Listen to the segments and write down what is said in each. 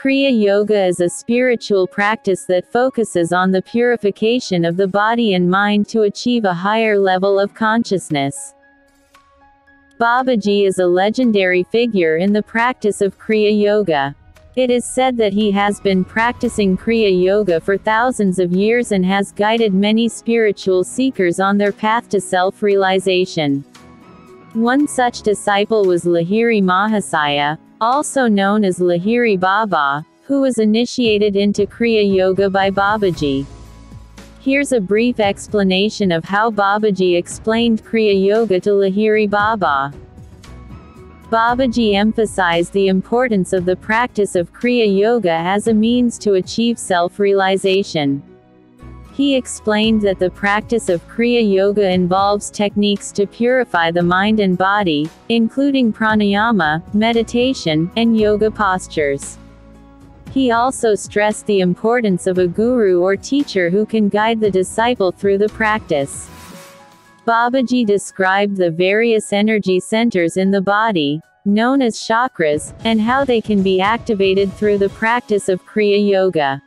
Kriya Yoga is a spiritual practice that focuses on the purification of the body and mind to achieve a higher level of consciousness. Babaji is a legendary figure in the practice of Kriya Yoga. It is said that he has been practicing Kriya Yoga for thousands of years and has guided many spiritual seekers on their path to self-realization. One such disciple was Lahiri Mahasaya, also known as Lahiri Baba, who was initiated into Kriya Yoga by Babaji. Here's a brief explanation of how Babaji explained Kriya Yoga to Lahiri Baba. Babaji emphasized the importance of the practice of Kriya Yoga as a means to achieve self-realization. He explained that the practice of Kriya Yoga involves techniques to purify the mind and body, including pranayama, meditation, and yoga postures. He also stressed the importance of a guru or teacher who can guide the disciple through the practice. Babaji described the various energy centers in the body, known as chakras, and how they can be activated through the practice of Kriya Yoga.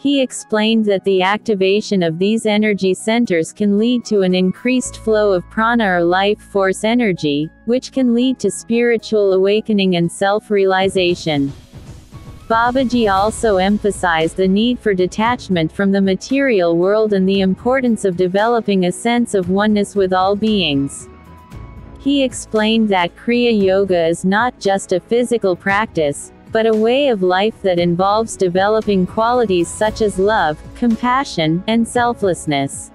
He explained that the activation of these energy centers can lead to an increased flow of prana or life force energy, which can lead to spiritual awakening and self-realization. Babaji also emphasized the need for detachment from the material world and the importance of developing a sense of oneness with all beings. He explained that Kriya Yoga is not just a physical practice, but a way of life that involves developing qualities such as love, compassion, and selflessness.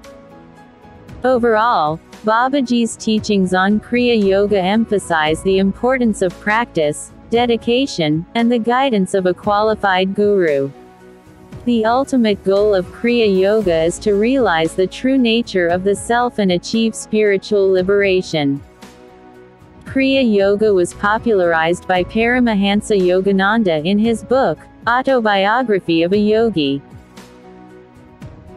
Overall, Babaji's teachings on Kriya Yoga emphasize the importance of practice, dedication, and the guidance of a qualified guru. The ultimate goal of Kriya Yoga is to realize the true nature of the self and achieve spiritual liberation. Kriya Yoga was popularized by Paramahansa Yogananda in his book, Autobiography of a Yogi.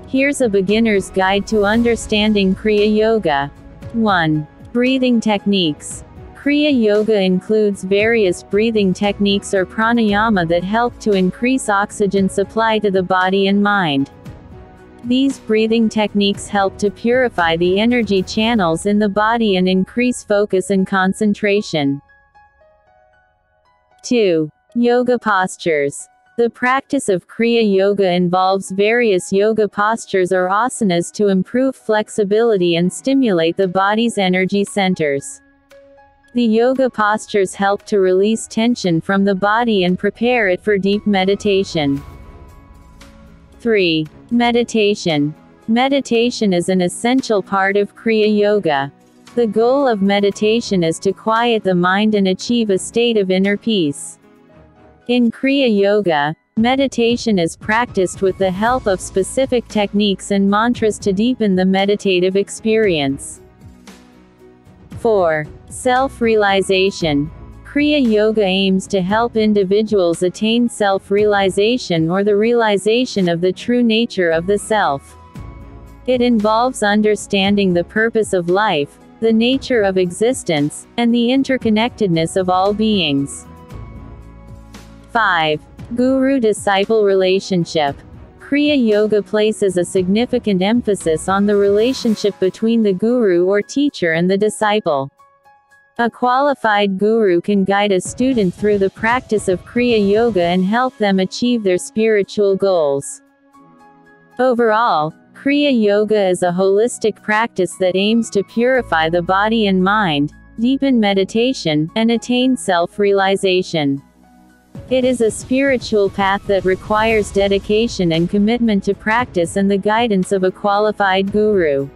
Here's a beginner's guide to understanding Kriya Yoga. 1. Breathing techniques. Kriya Yoga includes various breathing techniques or pranayama that help to increase oxygen supply to the body and mind. These breathing techniques help to purify the energy channels in the body and increase focus and concentration. 2. Yoga postures. The practice of Kriya Yoga involves various yoga postures or asanas to improve flexibility and stimulate the body's energy centers. The yoga postures help to release tension from the body and prepare it for deep meditation. 3. Meditation. Meditation is an essential part of Kriya Yoga. The goal of meditation is to quiet the mind and achieve a state of inner peace. In Kriya Yoga, meditation is practiced with the help of specific techniques and mantras to deepen the meditative experience. 4. Self-realization. Kriya Yoga aims to help individuals attain self-realization or the realization of the true nature of the self. It involves understanding the purpose of life, the nature of existence, and the interconnectedness of all beings. 5. Guru-disciple relationship. Kriya Yoga places a significant emphasis on the relationship between the guru or teacher and the disciple. A qualified guru can guide a student through the practice of Kriya Yoga and help them achieve their spiritual goals. Overall, Kriya Yoga is a holistic practice that aims to purify the body and mind, deepen meditation, and attain self-realization. It is a spiritual path that requires dedication and commitment to practice and the guidance of a qualified guru.